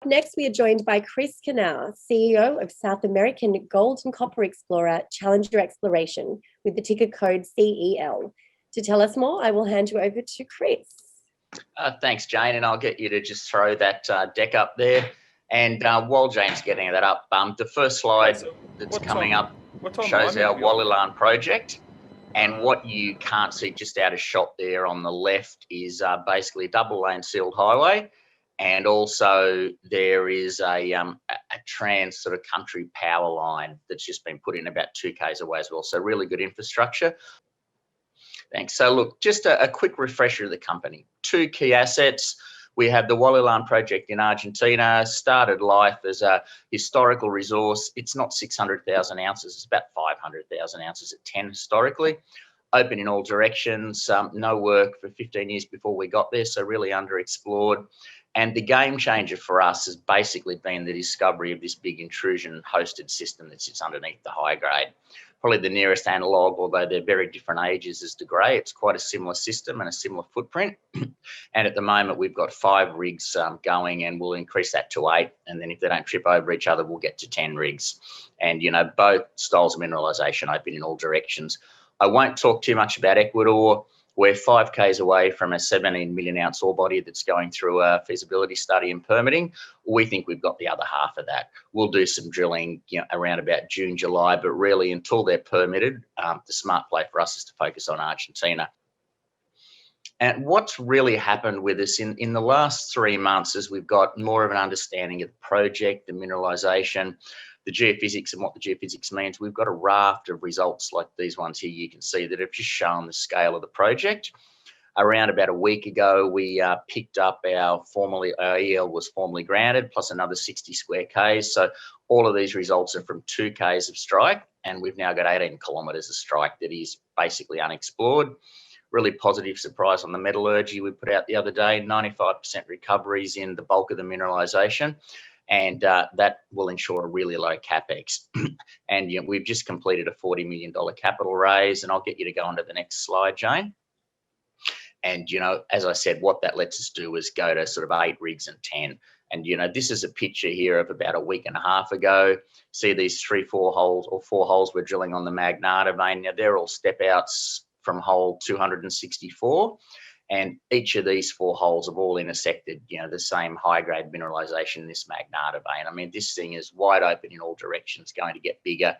Next, we are joined by Kris, CEO of South American Gold and Copper Explorer Challenger Exploration with the ticker code CEL. To tell us more, I will hand you over to Kris. Thanks, Jane, and I'll get you to just throw that deck up there. And while Jane's getting that up, the first slide that's coming up shows our Wallilan project. And what you can't see just out of shot there on the left is basically a double-lane sealed highway. And also there is a trans sort of country power line that's just been put in about 2 k's away as well. So really good infrastructure. Thanks. So look, just a quick refresher of the company. 2 key assets. We have the Wallilan project in Argentina, started life as a historical resource. It's not 600,000 ounces, it's about 500,000 ounces at 10 historically. Open in all directions, no work for 15 years before we got there, so really underexplored. And the game changer for us has basically been the discovery of this big intrusion hosted system that sits underneath the high grade. Probably the nearest analogue, although they're very different ages, is De Grey. It's quite a similar system and a similar footprint. And at the moment, we've got 5 rigs going, and we'll increase that to 8. And then if they don't trip over each other, we'll get to 10 rigs. And, you know, both styles of mineralisation open in all directions. I won't talk too much about Ecuador. We're 5 k's away from a 17 million ounce ore body that's going through a feasibility study and permitting. We think we've got the other half of that. We'll do some drilling, you know, around about June, July, but really until they're permitted, the smart play for us is to focus on Argentina. And what's really happened with us in the last 3 months is we've got more of an understanding of the project, the mineralisation, the geophysics and what the geophysics means. We've got a raft of results like these ones here you can see that have just shown the scale of the project. Around about a week ago, we picked up our EL was formally granted, plus another 60 square k's. So all of these results are from 2 k's of strike, and we've now got 18 kilometres of strike that is basically unexplored. Really positive surprise on the metallurgy we put out the other day, 95% recoveries in the bulk of the mineralisation. And that will ensure a really low capex. And you know, we've just completed a $40 million capital raise, and I'll get you to go on to the next slide, Jane. And you know, as I said, what that lets us do is go to sort of 8 rigs and 10. And you know, this is a picture here of about a week and a half ago. See these 4 holes we're drilling on the Magnata vein. Now they're all step outs from hole 264. And each of these 4 holes have all intersected, you know, the same high-grade mineralisation in this Magnata vein. I mean, this thing is wide open in all directions, going to get bigger.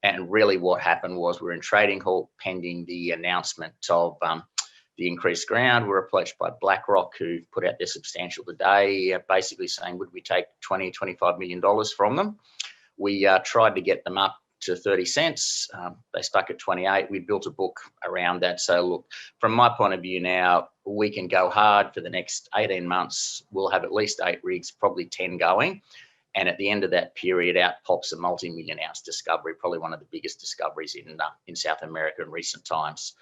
And really what happened was we're in trading halt pending the announcement of the increased ground. We're approached by BlackRock, who put out their substantial today, basically saying, would we take $20, $25 million from them? We tried to get them up to 30 cents. They stuck at 28. We built a book around that. So look, from my point of view now, we can go hard for the next 18 months. We'll have at least 8 rigs, probably 10 going. And at the end of that period, out pops a multi-million ounce discovery, probably one of the biggest discoveries in South America in recent times.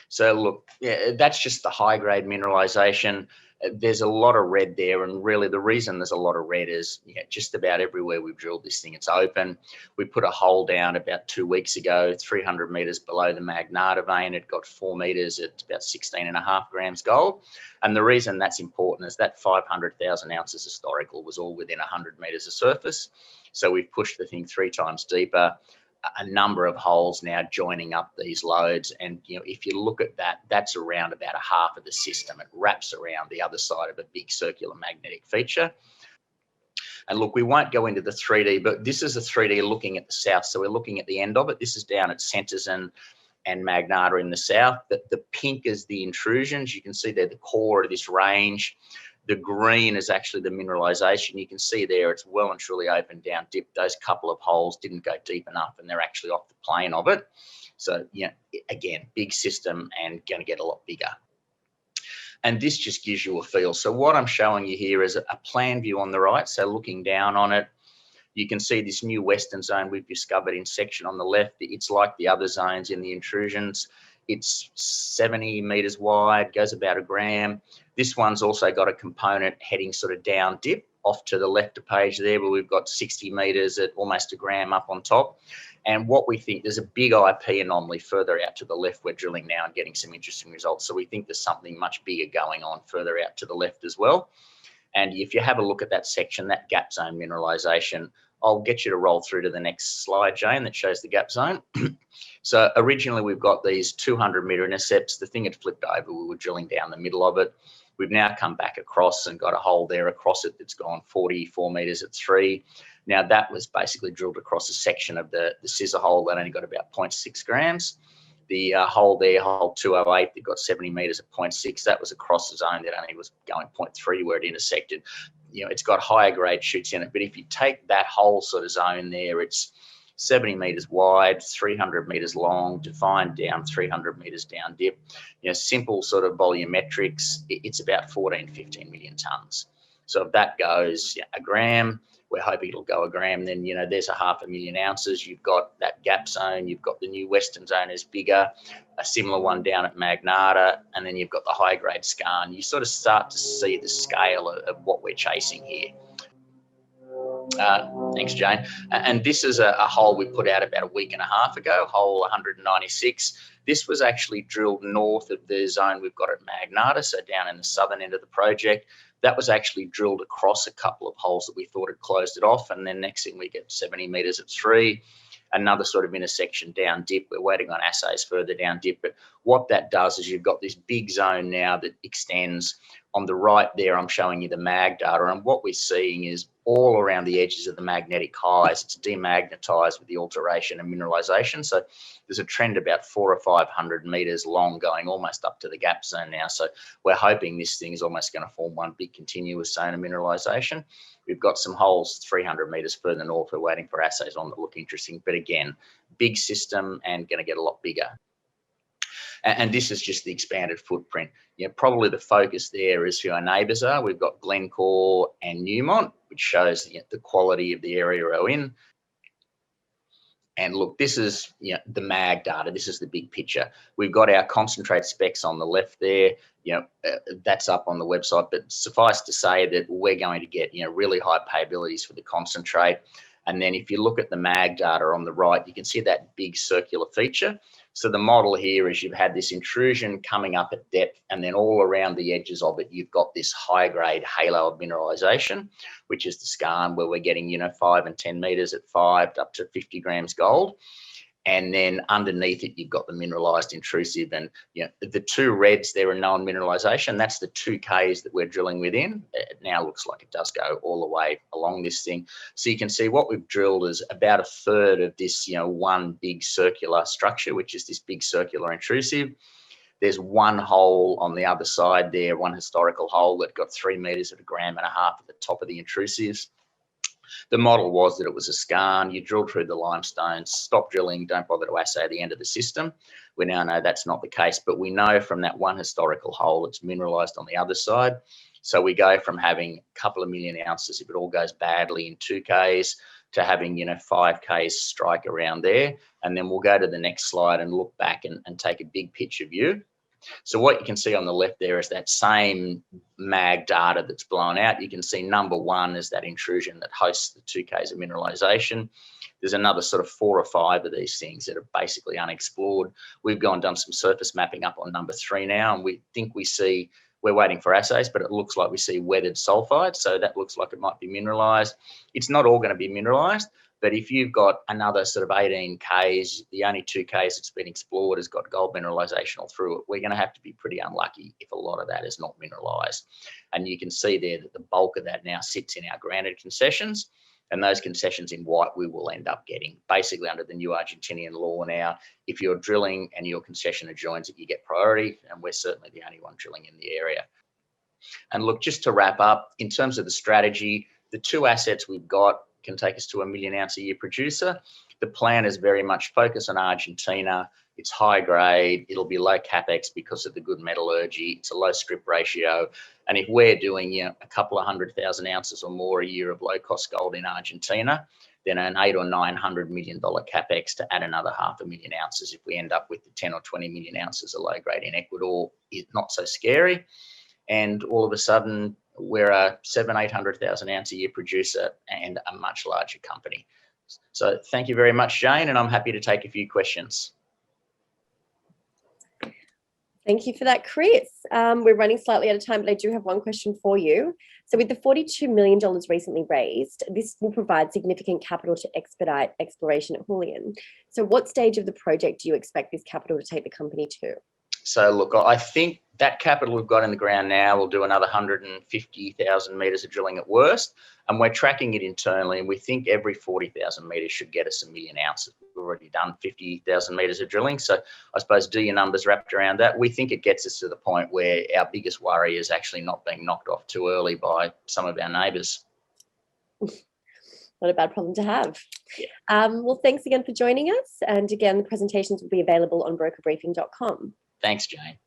So look, yeah, that's just the high grade mineralization. There's a lot of red there, and really the reason there's a lot of red is, you know, just about everywhere we've drilled this thing, it's open. We put a hole down about 2 weeks ago, 300 meters below the Magnata vein. It got 4 meters at about 16.5 grams gold. And the reason that's important is that 500,000 ounces historical was all within 100 meters of surface. So we've pushed the thing 3 times deeper. A number of holes now joining up these lodes, and you know, if you look at that, that's around about a half of the system. It wraps around the other side of a big circular magnetic feature. And look, we won't go into the 3D, but this is a 3D looking at the south, so we're looking at the end of it. This is down at Centers and Magnata in the south. The pink is the intrusions. You can see they're the core of this range. The green is actually the mineralization. You can see there it's well and truly open down dip. Those couple of holes didn't go deep enough, and they're actually off the plane of it. So, you know, again, big system and going to get a lot bigger. And this just gives you a feel. So what I'm showing you here is a plan view on the right. So looking down on it, you can see this new western zone we've discovered in section on the left. It's like the other zones in the intrusions. It's 70 meters wide, goes about 1 gram. This one's also got a component heading sort of down dip off to the left of page there, where we've got 60 meters at almost 1 gram up on top. And what we think, there's a big IP anomaly further out to the left we're drilling now and getting some interesting results. So we think there's something much bigger going on further out to the left as well. And if you have a look at that section, that gap zone mineralisation, I'll get you to roll through to the next slide, Jane, that shows the gap zone. So originally we've got these 200-metre intercepts. The thing had flipped over. We were drilling down the middle of it. We've now come back across and got a hole there across it that's gone 44 metres at 3. Now that was basically drilled across a section of the scissor hole that only got about 0.6 grams. The hole there, hole 208, that got 70 metres at 0.6, that was across the zone that only was going 0.3 where it intersected. You know, it's got higher grade shoots in it, but if you take that whole sort of zone there, it's 70 metres wide, 300 metres long, defined down 300 metres down dip. You know, simple sort of volumetrics, it's about 14, 15 million tonnes. So if that goes a gram, we're hoping it'll go a gram, then, you know, there's a 500,000 ounces. You've got that gap zone, you've got the new western zone is bigger, a similar one down at Magnata, and then you've got the high grade skarn. You sort of start to see the scale of what we're chasing here. Thanks, Jane. And this is a hole we put out about a week and a half ago, hole 196. This was actually drilled north of the zone we've got at Magnata, so down in the southern end of the project. That was actually drilled across a couple of holes that we thought had closed it off, and then next thing we get 70 metres at 3. Another sort of intersection down dip. We're waiting on assays further down dip, but what that does is you've got this big zone now that extends. On the right there, I'm showing you the mag data, and what we're seeing is all around the edges of the magnetic highs, it's demagnetized with the alteration and mineralization. So there's a trend about 400 or 500 meters long going almost up to the gap zone now. So we're hoping this thing is almost going to form one big continuous zone of mineralization. We've got some holes 300 meters further north we're waiting for assays on that look interesting, but again, big system and going to get a lot bigger. And this is just the expanded footprint. You know, probably the focus there is who our neighbours are. We've got Glencore and Newmont, which shows the quality of the area we're in. And look, this is the mag data. This is the big picture. We've got our concentrate specs on the left there. That's up on the website. But suffice to say that we're going to get really high payabilities for the concentrate. And then if you look at the mag data on the right, you can see that big circular feature. So the model here is you've had this intrusion coming up at depth, and then all around the edges of it, you've got this high-grade halo of mineralization, which is the skarn where we're getting 5 and 10 meters at 5 up to 50 grams gold. And then underneath it, you've got the mineralized intrusive, and the two reds there are known mineralization. That's the 2Ks that we're drilling within. It now looks like it does go all the way along this thing. So you can see what we've drilled is about a third of this, one big circular structure, which is this big circular intrusive. There's one hole on the other side there, one historical hole that got 3 meters at 1.5 grams at the top of the intrusives. The model was that it was a skarn. You drill through the limestone, stop drilling, don't bother to assay the end of the system. We now know that's not the case, but we know from that one historical hole it's mineralized on the other side. So we go from having a couple of million ounces, if it all goes badly, in 2Ks to having 5Ks strike around there. And then we'll go to the next slide and look back and take a big picture view. So what you can see on the left there is that same mag data that's blown out. You can see number one is that intrusion that hosts the 2Ks of mineralization. There's another sort of 4 or 5 of these things that are basically unexplored. We've gone and done some surface mapping up on number 3 now, and we think we see, we're waiting for assays, but it looks like we see weathered sulfide. So that looks like it might be mineralized. It's not all going to be mineralized. But if you've got another sort of 18 Ks, the only 2 Ks that's been explored has got gold mineralization all through it, we're going to have to be pretty unlucky if a lot of that is not mineralized. And you can see there that the bulk of that now sits in our granted concessions, and those concessions in white we will end up getting. Basically under the new Argentinian law now, if you're drilling and your concession adjoins it, you get priority, and we're certainly the only one drilling in the area. And look, just to wrap up, in terms of the strategy, the 2 assets we've got can take us to 1 million ounce a year producer. The plan is very much focused on Argentina. It's high grade. It'll be low capex because of the good metallurgy. It's a low strip ratio. And if we're doing a couple of 100,000 ounces or more a year of low cost gold in Argentina, then an $800 or $900 million capex to add another 500,000 ounces if we end up with the 10 or 20 million ounces of low grade in Ecuador is not so scary. And all of a sudden, we're a 700,000-800,000 ounce a year producer and a much larger company. So thank you very much, Jane, and I'm happy to take a few questions. Thank you for that, Kris. We're running slightly out of time, but I do have one question for you. So with the $42 million recently raised, this will provide significant capital to expedite exploration at Julian. So what stage of the project do you expect this capital to take the company to? So look, I think that capital we've got in the ground now will do another 150,000 metres of drilling at worst, and we're tracking it internally, and we think every 40,000 metres should get us 1 million ounces. We've already done 50,000 metres of drilling, so I suppose do your numbers wrapped around that. We think it gets us to the point where our biggest worry is actually not being knocked off too early by some of our neighbours. Not a bad problem to have. Yeah. Well, thanks again for joining us. And again, the presentations will be available on brokerbriefing.com. Thanks, Jane.